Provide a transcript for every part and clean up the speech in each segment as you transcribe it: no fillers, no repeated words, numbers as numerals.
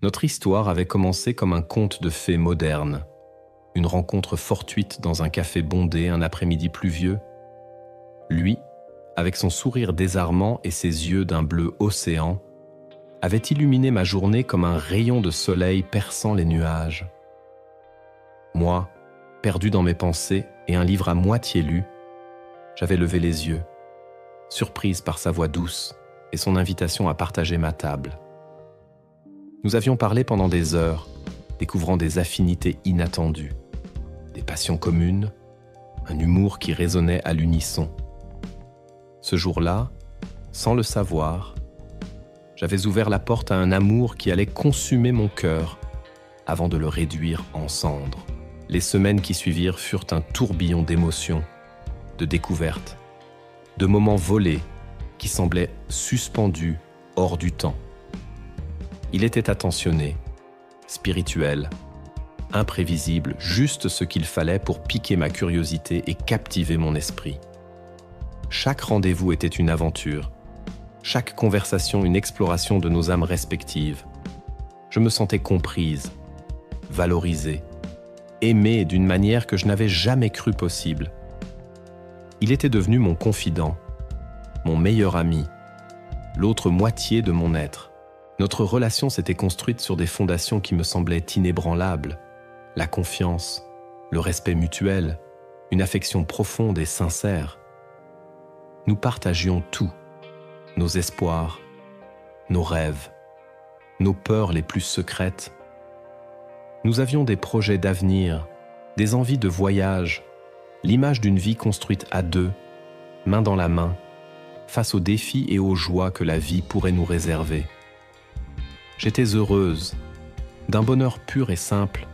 Notre histoire avait commencé comme un conte de fées moderne. Une rencontre fortuite dans un café bondé un après-midi pluvieux. Lui, avec son sourire désarmant et ses yeux d'un bleu océan, avait illuminé ma journée comme un rayon de soleil perçant les nuages. Moi, perdu dans mes pensées et un livre à moitié lu, j'avais levé les yeux, surprise par sa voix douce et son invitation à partager ma table. Nous avions parlé pendant des heures, découvrant des affinités inattendues, des passions communes, un humour qui résonnait à l'unisson. Ce jour-là, sans le savoir, j'avais ouvert la porte à un amour qui allait consumer mon cœur avant de le réduire en cendres. Les semaines qui suivirent furent un tourbillon d'émotions, de découvertes, de moments volés qui semblaient suspendus hors du temps. Il était attentionné, spirituel, imprévisible, juste ce qu'il fallait pour piquer ma curiosité et captiver mon esprit. Chaque rendez-vous était une aventure, chaque conversation une exploration de nos âmes respectives. Je me sentais comprise, valorisée, aimée d'une manière que je n'avais jamais cru possible. Il était devenu mon confident, mon meilleur ami, l'autre moitié de mon être. Notre relation s'était construite sur des fondations qui me semblaient inébranlables. La confiance, le respect mutuel, une affection profonde et sincère. Nous partagions tout, nos espoirs, nos rêves, nos peurs les plus secrètes. Nous avions des projets d'avenir, des envies de voyage, l'image d'une vie construite à deux, main dans la main, face aux défis et aux joies que la vie pourrait nous réserver. J'étais heureuse, d'un bonheur pur et simple,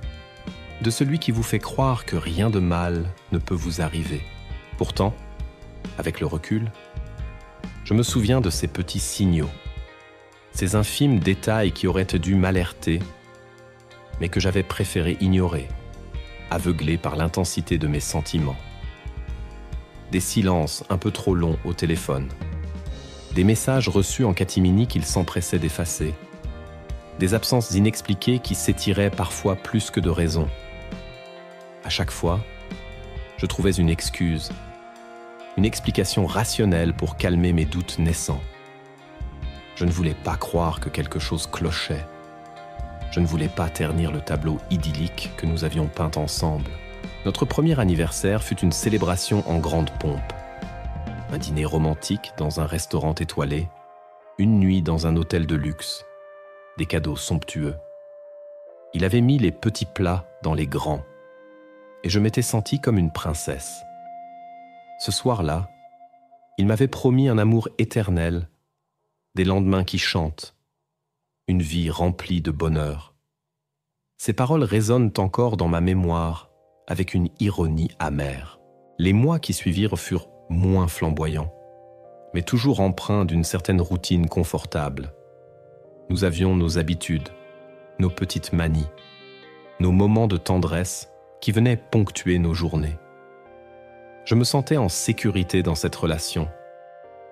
de celui qui vous fait croire que rien de mal ne peut vous arriver. Pourtant, avec le recul, je me souviens de ces petits signaux, ces infimes détails qui auraient dû m'alerter, mais que j'avais préféré ignorer, aveuglé par l'intensité de mes sentiments. Des silences un peu trop longs au téléphone, des messages reçus en catimini qu'il s'empressait d'effacer, des absences inexpliquées qui s'étiraient parfois plus que de raison. À chaque fois, je trouvais une excuse, une explication rationnelle pour calmer mes doutes naissants. Je ne voulais pas croire que quelque chose clochait. Je ne voulais pas ternir le tableau idyllique que nous avions peint ensemble. Notre premier anniversaire fut une célébration en grande pompe. Un dîner romantique dans un restaurant étoilé, une nuit dans un hôtel de luxe, des cadeaux somptueux. Il avait mis les petits plats dans les grands, et je m'étais sentie comme une princesse. Ce soir-là, il m'avait promis un amour éternel, des lendemains qui chantent, une vie remplie de bonheur. Ces paroles résonnent encore dans ma mémoire avec une ironie amère. Les mois qui suivirent furent moins flamboyants, mais toujours empreints d'une certaine routine confortable. Nous avions nos habitudes, nos petites manies, nos moments de tendresse qui venaient ponctuer nos journées. Je me sentais en sécurité dans cette relation,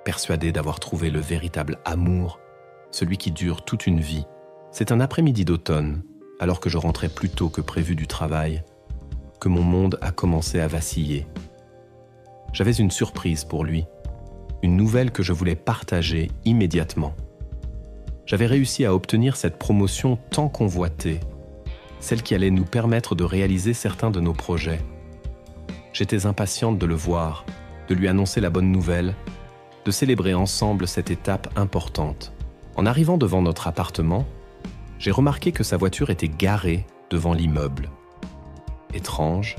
persuadé d'avoir trouvé le véritable amour, celui qui dure toute une vie. C'est un après-midi d'automne, alors que je rentrais plus tôt que prévu du travail, que mon monde a commencé à vaciller. J'avais une surprise pour lui, une nouvelle que je voulais partager immédiatement. J'avais réussi à obtenir cette promotion tant convoitée, celle qui allait nous permettre de réaliser certains de nos projets. J'étais impatiente de le voir, de lui annoncer la bonne nouvelle, de célébrer ensemble cette étape importante. En arrivant devant notre appartement, j'ai remarqué que sa voiture était garée devant l'immeuble. Étrange,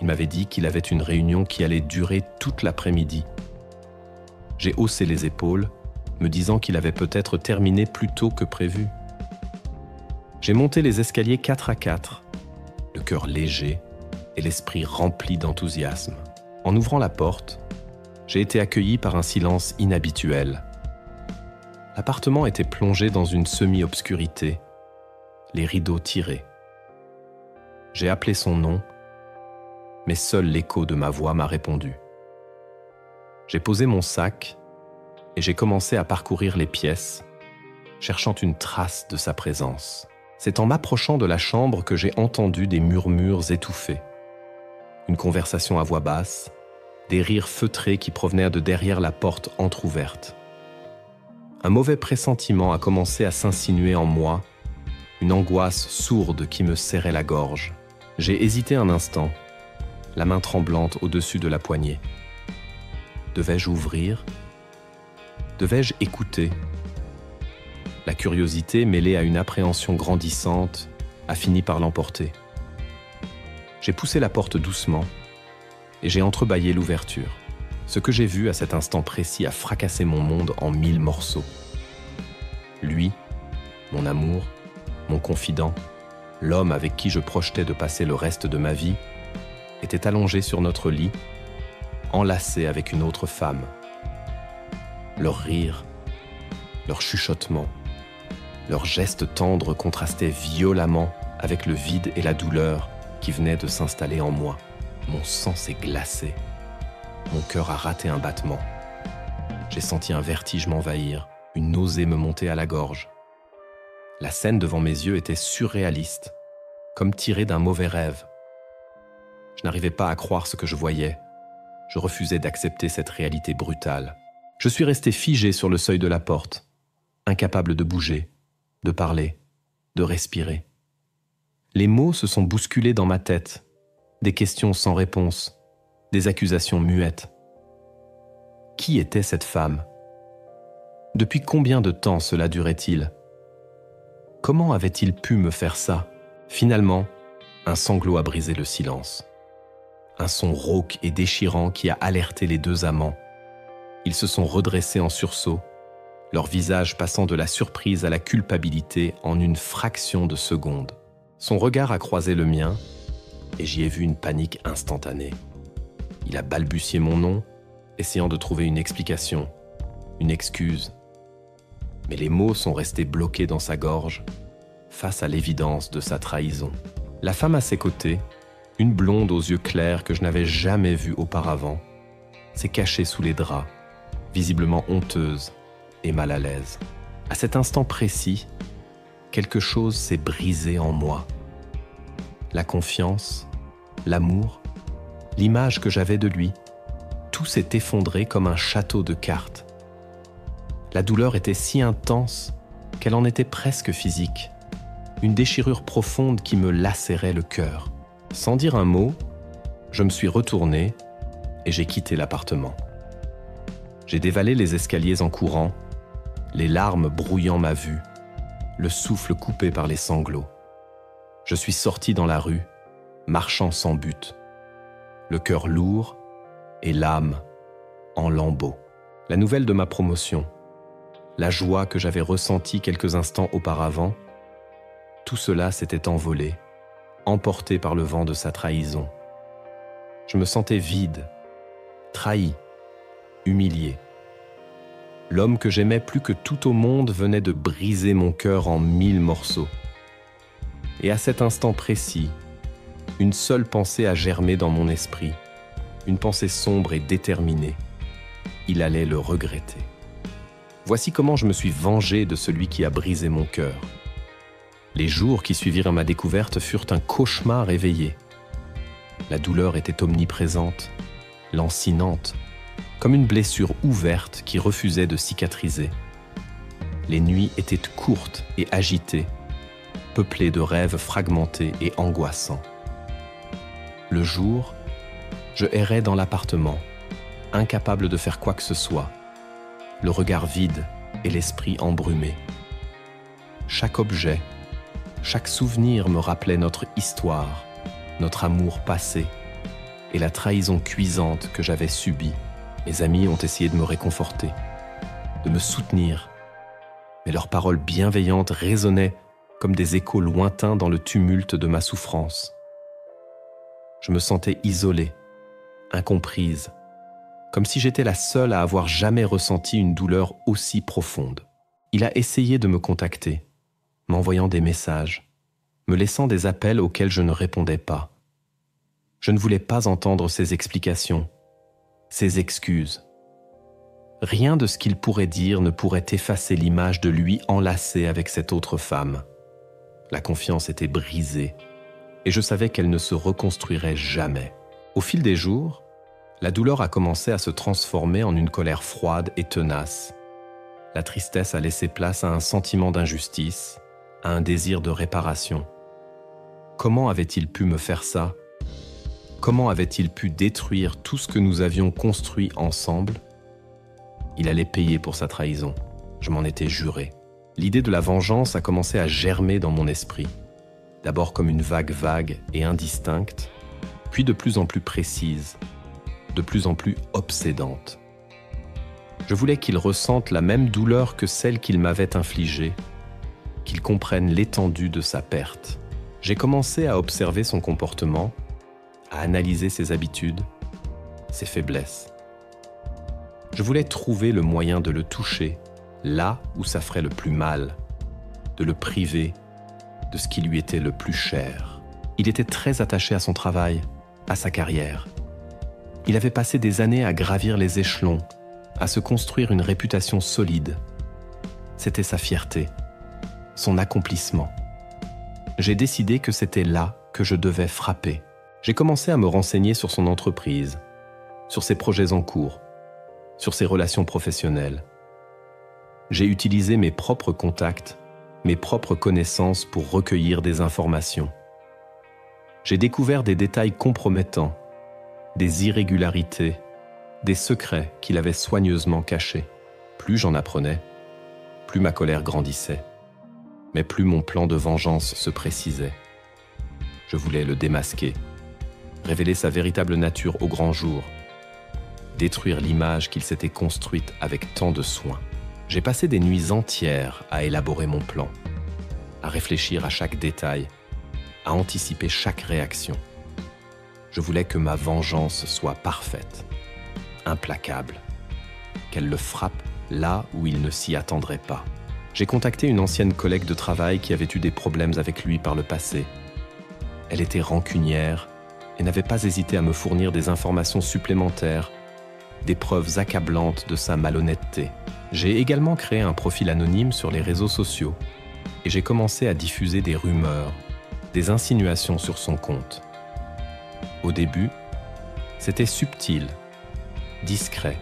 il m'avait dit qu'il avait une réunion qui allait durer toute l'après-midi. J'ai haussé les épaules, me disant qu'il avait peut-être terminé plus tôt que prévu. J'ai monté les escaliers 4 à 4, le cœur léger et l'esprit rempli d'enthousiasme. En ouvrant la porte, j'ai été accueilli par un silence inhabituel. L'appartement était plongé dans une semi-obscurité, les rideaux tirés. J'ai appelé son nom, mais seul l'écho de ma voix m'a répondu. J'ai posé mon sac et j'ai commencé à parcourir les pièces, cherchant une trace de sa présence. C'est en m'approchant de la chambre que j'ai entendu des murmures étouffés. Une conversation à voix basse, des rires feutrés qui provenaient de derrière la porte entr'ouverte. Un mauvais pressentiment a commencé à s'insinuer en moi, une angoisse sourde qui me serrait la gorge. J'ai hésité un instant, la main tremblante au-dessus de la poignée. Devais-je ouvrir ? Devais-je écouter ? La curiosité, mêlée à une appréhension grandissante, a fini par l'emporter. J'ai poussé la porte doucement et j'ai entrebâillé l'ouverture. Ce que j'ai vu à cet instant précis a fracassé mon monde en 1000 morceaux. Lui, mon amour, mon confident, l'homme avec qui je projetais de passer le reste de ma vie, était allongé sur notre lit, enlacé avec une autre femme. Leurs rires, leurs chuchotements, leurs gestes tendres contrastaient violemment avec le vide et la douleur qui venaient de s'installer en moi. Mon sang s'est glacé. Mon cœur a raté un battement. J'ai senti un vertige m'envahir, une nausée me monter à la gorge. La scène devant mes yeux était surréaliste, comme tirée d'un mauvais rêve. Je n'arrivais pas à croire ce que je voyais. Je refusais d'accepter cette réalité brutale. Je suis resté figé sur le seuil de la porte, incapable de bouger, de parler, de respirer. Les mots se sont bousculés dans ma tête, des questions sans réponse, des accusations muettes. Qui était cette femme ? Depuis combien de temps cela durait-il ? Comment avait-il pu me faire ça ? Finalement, un sanglot a brisé le silence. Un son rauque et déchirant qui a alerté les deux amants. Ils se sont redressés en sursaut, leur visage passant de la surprise à la culpabilité en une fraction de seconde. Son regard a croisé le mien et j'y ai vu une panique instantanée. Il a balbutié mon nom, essayant de trouver une explication, une excuse. Mais les mots sont restés bloqués dans sa gorge, face à l'évidence de sa trahison. La femme à ses côtés, une blonde aux yeux clairs que je n'avais jamais vue auparavant, s'est cachée sous les draps, visiblement honteuse et mal à l'aise. À cet instant précis, quelque chose s'est brisé en moi. La confiance, l'amour, l'image que j'avais de lui, tout s'est effondré comme un château de cartes. La douleur était si intense qu'elle en était presque physique. Une déchirure profonde qui me lacérait le cœur. Sans dire un mot, je me suis retourné et j'ai quitté l'appartement. J'ai dévalé les escaliers en courant, les larmes brouillant ma vue, le souffle coupé par les sanglots. Je suis sorti dans la rue, marchant sans but, le cœur lourd et l'âme en lambeaux. La nouvelle de ma promotion, la joie que j'avais ressentie quelques instants auparavant, tout cela s'était envolé, emporté par le vent de sa trahison. Je me sentais vide, trahi, humilié. L'homme que j'aimais plus que tout au monde venait de briser mon cœur en 1000 morceaux. Et à cet instant précis, une seule pensée a germé dans mon esprit, une pensée sombre et déterminée. Il allait le regretter. Voici comment je me suis vengé de celui qui a brisé mon cœur. Les jours qui suivirent ma découverte furent un cauchemar éveillé. La douleur était omniprésente, lancinante, comme une blessure ouverte qui refusait de cicatriser. Les nuits étaient courtes et agitées, peuplées de rêves fragmentés et angoissants. Le jour, je errais dans l'appartement, incapable de faire quoi que ce soit, le regard vide et l'esprit embrumé. Chaque objet, chaque souvenir me rappelait notre histoire, notre amour passé et la trahison cuisante que j'avais subie. Mes amis ont essayé de me réconforter, de me soutenir, mais leurs paroles bienveillantes résonnaient comme des échos lointains dans le tumulte de ma souffrance. Je me sentais isolée, incomprise, comme si j'étais la seule à avoir jamais ressenti une douleur aussi profonde. Il a essayé de me contacter, m'envoyant des messages, me laissant des appels auxquels je ne répondais pas. Je ne voulais pas entendre ses explications, ses excuses. Rien de ce qu'il pourrait dire ne pourrait effacer l'image de lui enlacé avec cette autre femme. La confiance était brisée et je savais qu'elle ne se reconstruirait jamais. Au fil des jours, la douleur a commencé à se transformer en une colère froide et tenace. La tristesse a laissé place à un sentiment d'injustice, à un désir de réparation. Comment avait-il pu me faire ça ? Comment avait-il pu détruire tout ce que nous avions construit ensemble ? Il allait payer pour sa trahison. Je m'en étais juré. L'idée de la vengeance a commencé à germer dans mon esprit. D'abord comme une vague et indistincte, puis de plus en plus précise, de plus en plus obsédante. Je voulais qu'il ressente la même douleur que celle qu'il m'avait infligée, qu'il comprenne l'étendue de sa perte. J'ai commencé à observer son comportement, à analyser ses habitudes, ses faiblesses. Je voulais trouver le moyen de le toucher, là où ça ferait le plus mal, de le priver de ce qui lui était le plus cher. Il était très attaché à son travail, à sa carrière. Il avait passé des années à gravir les échelons, à se construire une réputation solide. C'était sa fierté, son accomplissement. J'ai décidé que c'était là que je devais frapper. J'ai commencé à me renseigner sur son entreprise, sur ses projets en cours, sur ses relations professionnelles. J'ai utilisé mes propres contacts, mes propres connaissances pour recueillir des informations. J'ai découvert des détails compromettants, des irrégularités, des secrets qu'il avait soigneusement cachés. Plus j'en apprenais, plus ma colère grandissait, mais plus mon plan de vengeance se précisait. Je voulais le démasquer, révéler sa véritable nature au grand jour, détruire l'image qu'il s'était construite avec tant de soin. J'ai passé des nuits entières à élaborer mon plan, à réfléchir à chaque détail, à anticiper chaque réaction. Je voulais que ma vengeance soit parfaite, implacable, qu'elle le frappe là où il ne s'y attendrait pas. J'ai contacté une ancienne collègue de travail qui avait eu des problèmes avec lui par le passé. Elle était rancunière et n'avait pas hésité à me fournir des informations supplémentaires, des preuves accablantes de sa malhonnêteté. J'ai également créé un profil anonyme sur les réseaux sociaux et j'ai commencé à diffuser des rumeurs, des insinuations sur son compte. Au début, c'était subtil, discret.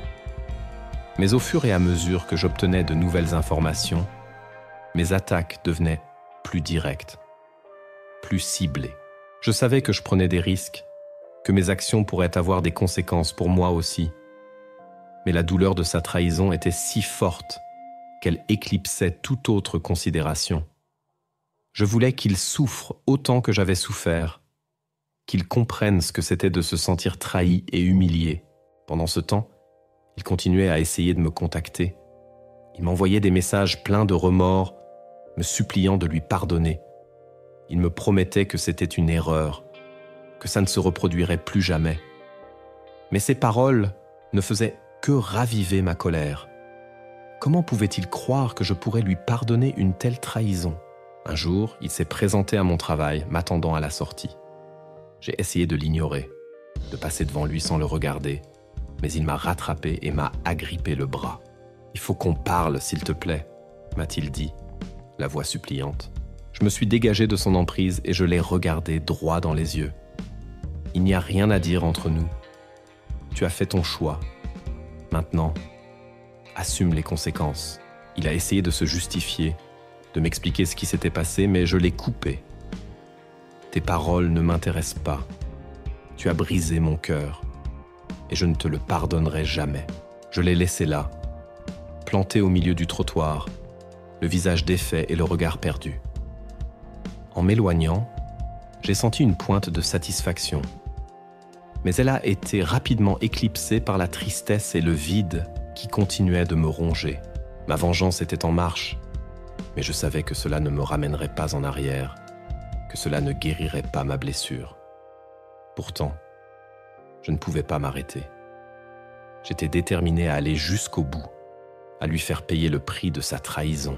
Mais au fur et à mesure que j'obtenais de nouvelles informations, mes attaques devenaient plus directes, plus ciblées. Je savais que je prenais des risques, que mes actions pourraient avoir des conséquences pour moi aussi. Mais la douleur de sa trahison était si forte qu'elle éclipsait toute autre considération. Je voulais qu'il souffre autant que j'avais souffert, qu'il comprenne ce que c'était de se sentir trahi et humilié. Pendant ce temps, il continuait à essayer de me contacter. Il m'envoyait des messages pleins de remords, me suppliant de lui pardonner. Il me promettait que c'était une erreur, que ça ne se reproduirait plus jamais. Mais ces paroles ne faisaient que raviver ma colère. Comment pouvait-il croire que je pourrais lui pardonner une telle trahison ? Un jour, il s'est présenté à mon travail, m'attendant à la sortie. J'ai essayé de l'ignorer, de passer devant lui sans le regarder, mais il m'a rattrapé et m'a agrippé le bras. « Il faut qu'on parle, s'il te plaît », m'a-t-il dit, la voix suppliante. Je me suis dégagé de son emprise et je l'ai regardé droit dans les yeux. « Il n'y a rien à dire entre nous. Tu as fait ton choix. Maintenant, assume les conséquences. » Il a essayé de se justifier, de m'expliquer ce qui s'était passé, mais je l'ai coupé. Tes paroles ne m'intéressent pas. Tu as brisé mon cœur et je ne te le pardonnerai jamais. Je l'ai laissé là, planté au milieu du trottoir, le visage défait et le regard perdu. En m'éloignant, j'ai senti une pointe de satisfaction. Mais elle a été rapidement éclipsée par la tristesse et le vide qui continuaient de me ronger. Ma vengeance était en marche, mais je savais que cela ne me ramènerait pas en arrière, que cela ne guérirait pas ma blessure. Pourtant, je ne pouvais pas m'arrêter. J'étais déterminé à aller jusqu'au bout, à lui faire payer le prix de sa trahison.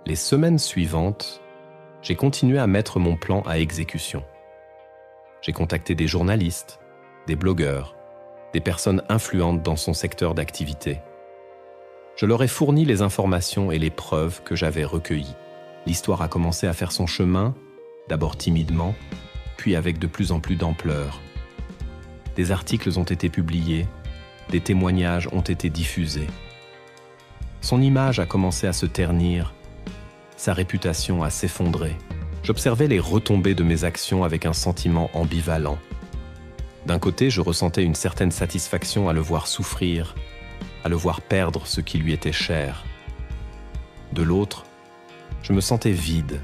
Les semaines suivantes, j'ai continué à mettre mon plan à exécution. J'ai contacté des journalistes, des blogueurs, des personnes influentes dans son secteur d'activité. Je leur ai fourni les informations et les preuves que j'avais recueillies. L'histoire a commencé à faire son chemin d'abord timidement, puis avec de plus en plus d'ampleur. Des articles ont été publiés, des témoignages ont été diffusés. Son image a commencé à se ternir, sa réputation à s'effondrer. J'observais les retombées de mes actions avec un sentiment ambivalent. D'un côté, je ressentais une certaine satisfaction à le voir souffrir, à le voir perdre ce qui lui était cher. De l'autre, je me sentais vide,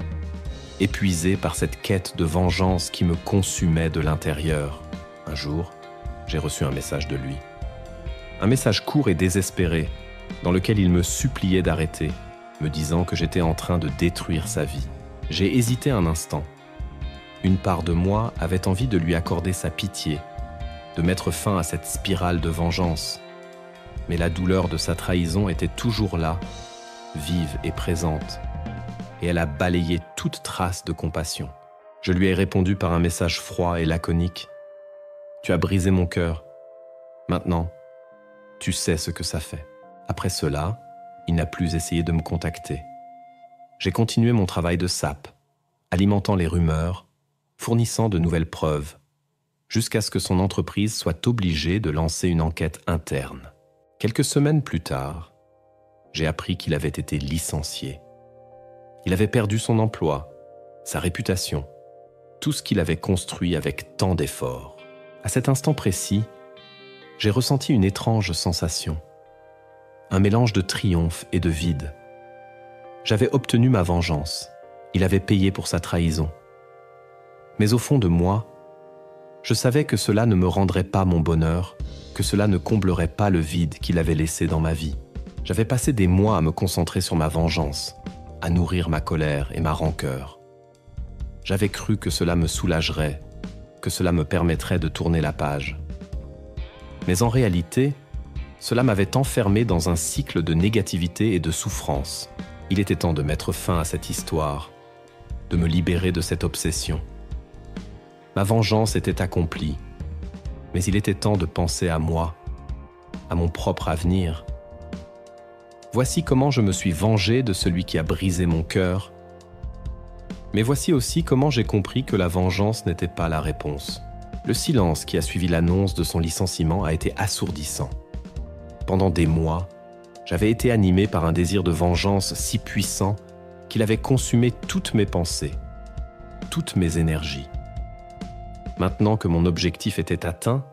épuisé par cette quête de vengeance qui me consumait de l'intérieur. Un jour, j'ai reçu un message de lui. Un message court et désespéré, dans lequel il me suppliait d'arrêter, me disant que j'étais en train de détruire sa vie. J'ai hésité un instant. Une part de moi avait envie de lui accorder sa pitié, de mettre fin à cette spirale de vengeance. Mais la douleur de sa trahison était toujours là, vive et présente, et elle a balayé toute trace de compassion. Je lui ai répondu par un message froid et laconique. « Tu as brisé mon cœur. Maintenant, tu sais ce que ça fait. » Après cela, il n'a plus essayé de me contacter. J'ai continué mon travail de sape, alimentant les rumeurs, fournissant de nouvelles preuves, jusqu'à ce que son entreprise soit obligée de lancer une enquête interne. Quelques semaines plus tard, j'ai appris qu'il avait été licencié. Il avait perdu son emploi, sa réputation, tout ce qu'il avait construit avec tant d'efforts. À cet instant précis, j'ai ressenti une étrange sensation, un mélange de triomphe et de vide. J'avais obtenu ma vengeance, il avait payé pour sa trahison. Mais au fond de moi, je savais que cela ne me rendrait pas mon bonheur, que cela ne comblerait pas le vide qu'il avait laissé dans ma vie. J'avais passé des mois à me concentrer sur ma vengeance, à nourrir ma colère et ma rancœur. J'avais cru que cela me soulagerait, que cela me permettrait de tourner la page. Mais en réalité, cela m'avait enfermé dans un cycle de négativité et de souffrance. Il était temps de mettre fin à cette histoire, de me libérer de cette obsession. Ma vengeance était accomplie, mais il était temps de penser à moi, à mon propre avenir. Voici comment je me suis vengé de celui qui a brisé mon cœur, mais voici aussi comment j'ai compris que la vengeance n'était pas la réponse. Le silence qui a suivi l'annonce de son licenciement a été assourdissant. Pendant des mois, j'avais été animé par un désir de vengeance si puissant qu'il avait consumé toutes mes pensées, toutes mes énergies. Maintenant que mon objectif était atteint,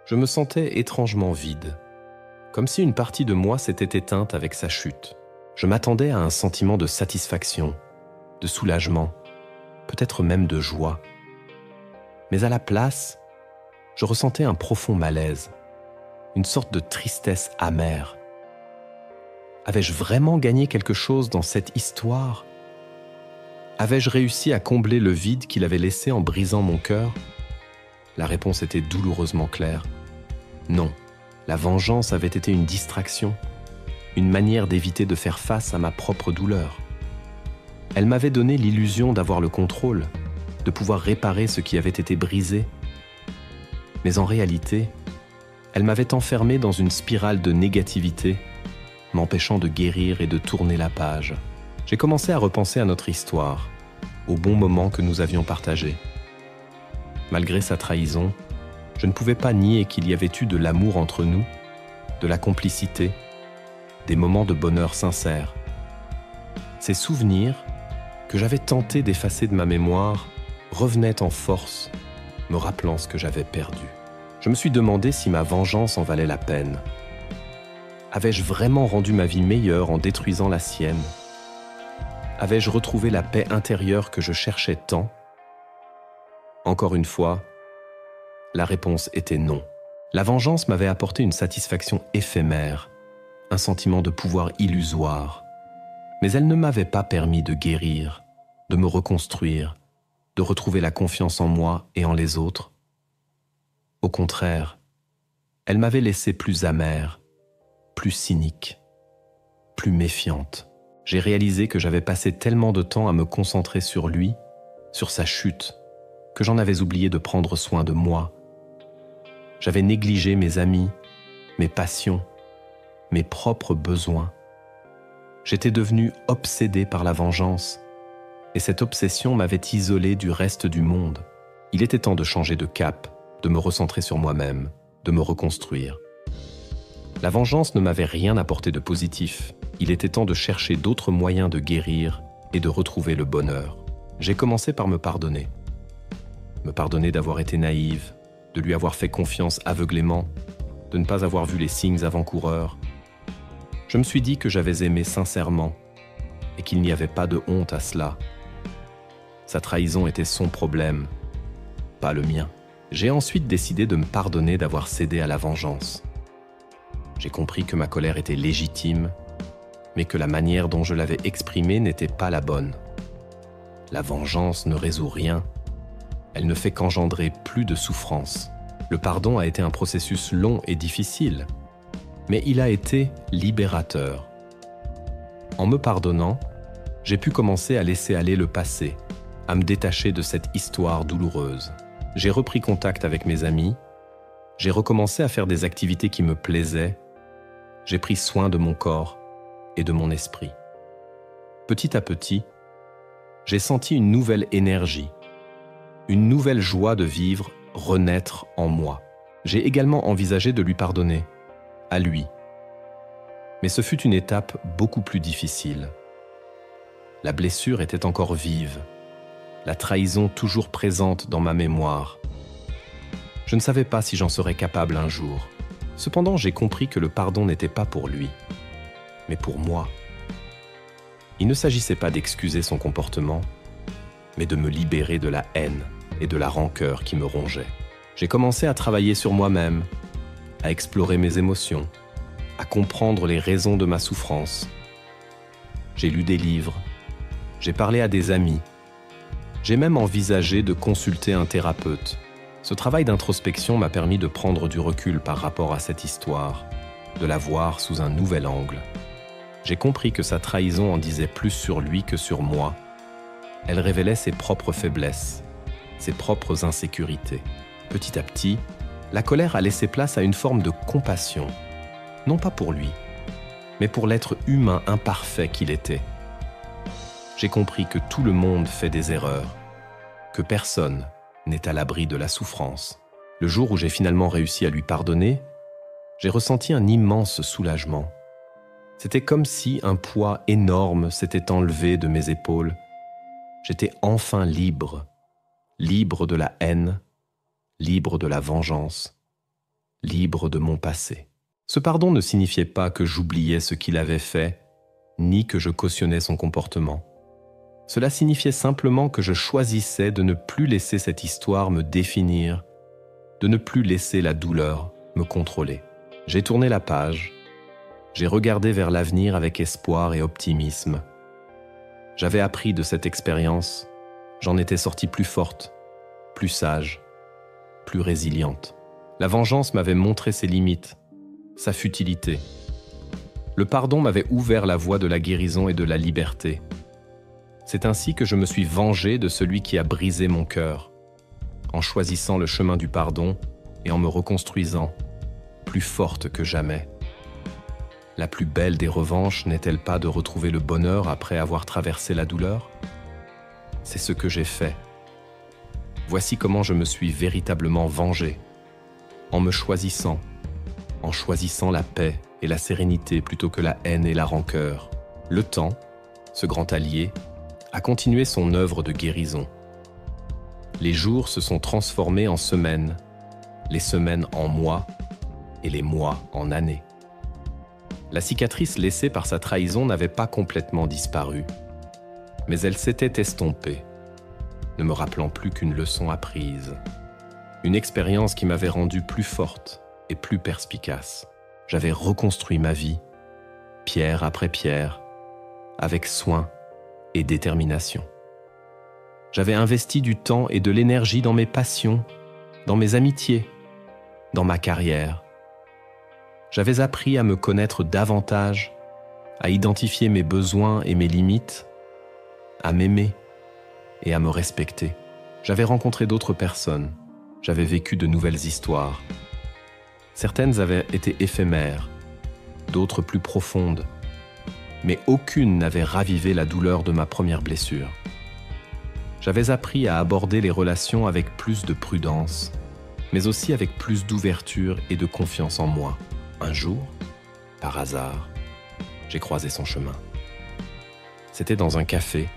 je me sentais étrangement vide, comme si une partie de moi s'était éteinte avec sa chute. Je m'attendais à un sentiment de satisfaction, de soulagement, peut-être même de joie. Mais à la place, je ressentais un profond malaise, une sorte de tristesse amère. Avais-je vraiment gagné quelque chose dans cette histoire ? Avais-je réussi à combler le vide qu'il avait laissé en brisant mon cœur ? La réponse était douloureusement claire. Non, la vengeance avait été une distraction, une manière d'éviter de faire face à ma propre douleur. Elle m'avait donné l'illusion d'avoir le contrôle, de pouvoir réparer ce qui avait été brisé. Mais en réalité, elle m'avait enfermé dans une spirale de négativité, m'empêchant de guérir et de tourner la page. J'ai commencé à repenser à notre histoire, au bon moment que nous avions partagé. Malgré sa trahison, je ne pouvais pas nier qu'il y avait eu de l'amour entre nous, de la complicité, des moments de bonheur sincère. Ces souvenirs, que j'avais tenté d'effacer de ma mémoire, revenaient en force, me rappelant ce que j'avais perdu. Je me suis demandé si ma vengeance en valait la peine. Avais-je vraiment rendu ma vie meilleure en détruisant la sienne ? Avais-je retrouvé la paix intérieure que je cherchais tant ? Encore une fois, la réponse était non. La vengeance m'avait apporté une satisfaction éphémère, un sentiment de pouvoir illusoire. Mais elle ne m'avait pas permis de guérir, de me reconstruire, de retrouver la confiance en moi et en les autres. Au contraire, elle m'avait laissé plus amère, plus cynique, plus méfiante. J'ai réalisé que j'avais passé tellement de temps à me concentrer sur lui, sur sa chute, que j'en avais oublié de prendre soin de moi. J'avais négligé mes amis, mes passions, mes propres besoins. J'étais devenu obsédé par la vengeance, et cette obsession m'avait isolé du reste du monde. Il était temps de changer de cap, de me recentrer sur moi-même, de me reconstruire. La vengeance ne m'avait rien apporté de positif. Il était temps de chercher d'autres moyens de guérir et de retrouver le bonheur. J'ai commencé par me pardonner. Me pardonner d'avoir été naïve, de lui avoir fait confiance aveuglément, de ne pas avoir vu les signes avant-coureurs. Je me suis dit que j'avais aimé sincèrement et qu'il n'y avait pas de honte à cela. Sa trahison était son problème, pas le mien. J'ai ensuite décidé de me pardonner d'avoir cédé à la vengeance. J'ai compris que ma colère était légitime, mais que la manière dont je l'avais exprimée n'était pas la bonne. La vengeance ne résout rien. Elle ne fait qu'engendrer plus de souffrance. Le pardon a été un processus long et difficile, mais il a été libérateur. En me pardonnant, j'ai pu commencer à laisser aller le passé, à me détacher de cette histoire douloureuse. J'ai repris contact avec mes amis, j'ai recommencé à faire des activités qui me plaisaient, j'ai pris soin de mon corps et de mon esprit. Petit à petit, j'ai senti une nouvelle énergie, une nouvelle joie de vivre renaître en moi. J'ai également envisagé de lui pardonner, à lui. Mais ce fut une étape beaucoup plus difficile. La blessure était encore vive, la trahison toujours présente dans ma mémoire. Je ne savais pas si j'en serais capable un jour. Cependant, j'ai compris que le pardon n'était pas pour lui, mais pour moi. Il ne s'agissait pas d'excuser son comportement, mais de me libérer de la haine et de la rancœur qui me rongeait. J'ai commencé à travailler sur moi-même, à explorer mes émotions, à comprendre les raisons de ma souffrance. J'ai lu des livres, j'ai parlé à des amis, j'ai même envisagé de consulter un thérapeute. Ce travail d'introspection m'a permis de prendre du recul par rapport à cette histoire, de la voir sous un nouvel angle. J'ai compris que sa trahison en disait plus sur lui que sur moi. Elle révélait ses propres faiblesses, ses propres insécurités. Petit à petit, la colère a laissé place à une forme de compassion, non pas pour lui, mais pour l'être humain imparfait qu'il était. J'ai compris que tout le monde fait des erreurs, que personne n'est à l'abri de la souffrance. Le jour où j'ai finalement réussi à lui pardonner, j'ai ressenti un immense soulagement. C'était comme si un poids énorme s'était enlevé de mes épaules. J'étais enfin libre, libre de la haine, libre de la vengeance, libre de mon passé. Ce pardon ne signifiait pas que j'oubliais ce qu'il avait fait, ni que je cautionnais son comportement. Cela signifiait simplement que je choisissais de ne plus laisser cette histoire me définir, de ne plus laisser la douleur me contrôler. J'ai tourné la page, j'ai regardé vers l'avenir avec espoir et optimisme. J'avais appris de cette expérience, j'en étais sorti plus forte, plus sage, plus résiliente. La vengeance m'avait montré ses limites, sa futilité. Le pardon m'avait ouvert la voie de la guérison et de la liberté. C'est ainsi que je me suis vengé de celui qui a brisé mon cœur, en choisissant le chemin du pardon et en me reconstruisant, plus forte que jamais. La plus belle des revanches n'est-elle pas de retrouver le bonheur après avoir traversé la douleur ? C'est ce que j'ai fait. Voici comment je me suis véritablement vengé, en me choisissant, en choisissant la paix et la sérénité plutôt que la haine et la rancœur. Le temps, ce grand allié, a continué son œuvre de guérison. Les jours se sont transformés en semaines, les semaines en mois et les mois en années. La cicatrice laissée par sa trahison n'avait pas complètement disparu, mais elle s'était estompée, ne me rappelant plus qu'une leçon apprise, une expérience qui m'avait rendue plus forte et plus perspicace. J'avais reconstruit ma vie, pierre après pierre, avec soin et détermination. J'avais investi du temps et de l'énergie dans mes passions, dans mes amitiés, dans ma carrière. J'avais appris à me connaître davantage, à identifier mes besoins et mes limites, à m'aimer et à me respecter. J'avais rencontré d'autres personnes, j'avais vécu de nouvelles histoires. Certaines avaient été éphémères, d'autres plus profondes, mais aucune n'avait ravivé la douleur de ma première blessure. J'avais appris à aborder les relations avec plus de prudence, mais aussi avec plus d'ouverture et de confiance en moi. Un jour, par hasard, j'ai croisé son chemin. C'était dans un café,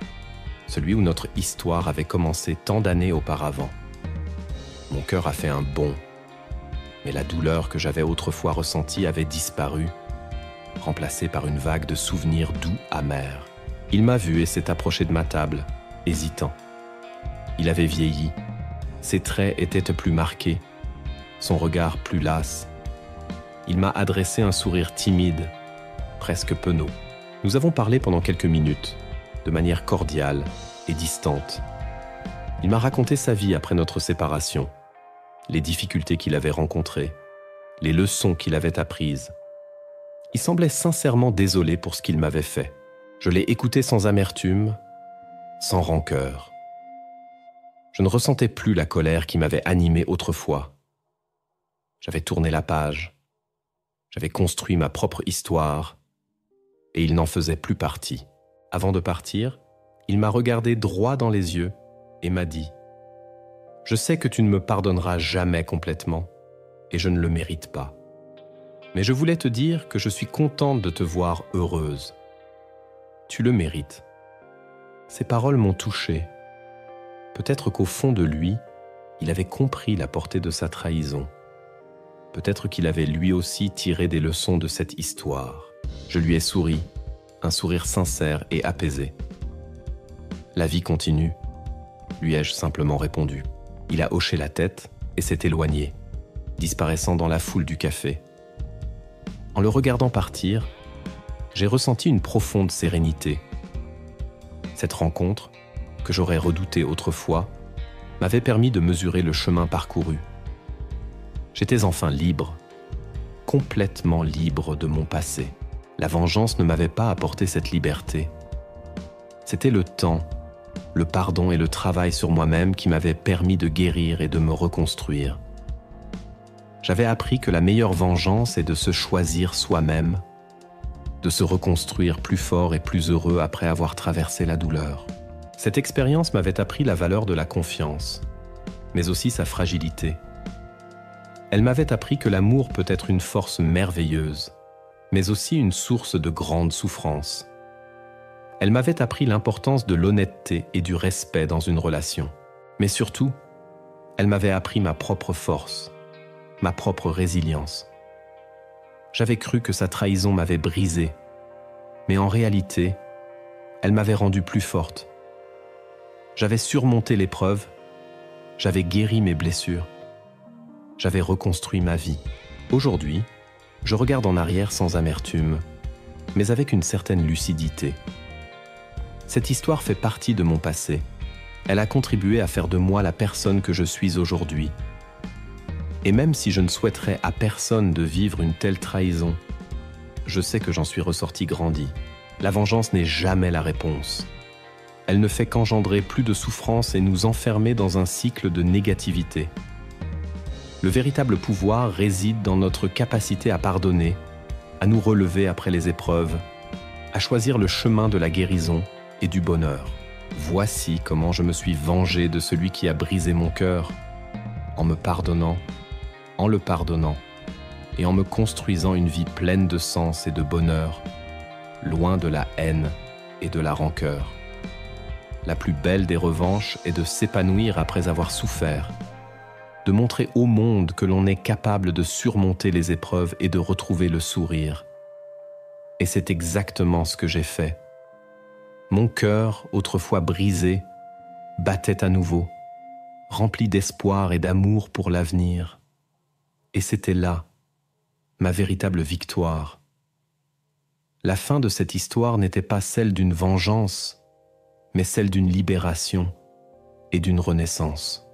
celui où notre histoire avait commencé tant d'années auparavant. Mon cœur a fait un bond, mais la douleur que j'avais autrefois ressentie avait disparu, remplacée par une vague de souvenirs doux amers. Il m'a vu et s'est approché de ma table, hésitant. Il avait vieilli, ses traits étaient plus marqués, son regard plus las. Il m'a adressé un sourire timide, presque penaud. Nous avons parlé pendant quelques minutes, de manière cordiale et distante. Il m'a raconté sa vie après notre séparation, les difficultés qu'il avait rencontrées, les leçons qu'il avait apprises. Il semblait sincèrement désolé pour ce qu'il m'avait fait. Je l'ai écouté sans amertume, sans rancœur. Je ne ressentais plus la colère qui m'avait animé autrefois. J'avais tourné la page, j'avais construit ma propre histoire, et il n'en faisait plus partie. Avant de partir, il m'a regardé droit dans les yeux et m'a dit « Je sais que tu ne me pardonneras jamais complètement, et je ne le mérite pas. Mais je voulais te dire que je suis contente de te voir heureuse. Tu le mérites. » Ces paroles m'ont touché. Peut-être qu'au fond de lui, il avait compris la portée de sa trahison. Peut-être qu'il avait lui aussi tiré des leçons de cette histoire. Je lui ai souri, un sourire sincère et apaisé. « La vie continue », lui ai-je simplement répondu. Il a hoché la tête et s'est éloigné, disparaissant dans la foule du café. En le regardant partir, j'ai ressenti une profonde sérénité. Cette rencontre, que j'aurais redoutée autrefois, m'avait permis de mesurer le chemin parcouru. J'étais enfin libre, complètement libre de mon passé. La vengeance ne m'avait pas apporté cette liberté. C'était le temps, le pardon et le travail sur moi-même qui m'avaient permis de guérir et de me reconstruire. J'avais appris que la meilleure vengeance est de se choisir soi-même, de se reconstruire plus fort et plus heureux après avoir traversé la douleur. Cette expérience m'avait appris la valeur de la confiance, mais aussi sa fragilité. Elle m'avait appris que l'amour peut être une force merveilleuse, mais aussi une source de grande souffrance. Elle m'avait appris l'importance de l'honnêteté et du respect dans une relation. Mais surtout, elle m'avait appris ma propre force, ma propre résilience. J'avais cru que sa trahison m'avait brisée, mais en réalité, elle m'avait rendue plus forte. J'avais surmonté l'épreuve, j'avais guéri mes blessures, j'avais reconstruit ma vie. Aujourd'hui, je regarde en arrière sans amertume, mais avec une certaine lucidité. Cette histoire fait partie de mon passé. Elle a contribué à faire de moi la personne que je suis aujourd'hui. Et même si je ne souhaiterais à personne de vivre une telle trahison, je sais que j'en suis ressorti grandi. La vengeance n'est jamais la réponse. Elle ne fait qu'engendrer plus de souffrance et nous enfermer dans un cycle de négativité. Le véritable pouvoir réside dans notre capacité à pardonner, à nous relever après les épreuves, à choisir le chemin de la guérison et du bonheur. Voici comment je me suis vengé de celui qui a brisé mon cœur, en me pardonnant, en le pardonnant, et en me construisant une vie pleine de sens et de bonheur, loin de la haine et de la rancœur. La plus belle des revanches est de s'épanouir après avoir souffert, de montrer au monde que l'on est capable de surmonter les épreuves et de retrouver le sourire. Et c'est exactement ce que j'ai fait. Mon cœur, autrefois brisé, battait à nouveau, rempli d'espoir et d'amour pour l'avenir. Et c'était là, ma véritable victoire. La fin de cette histoire n'était pas celle d'une vengeance, mais celle d'une libération et d'une renaissance.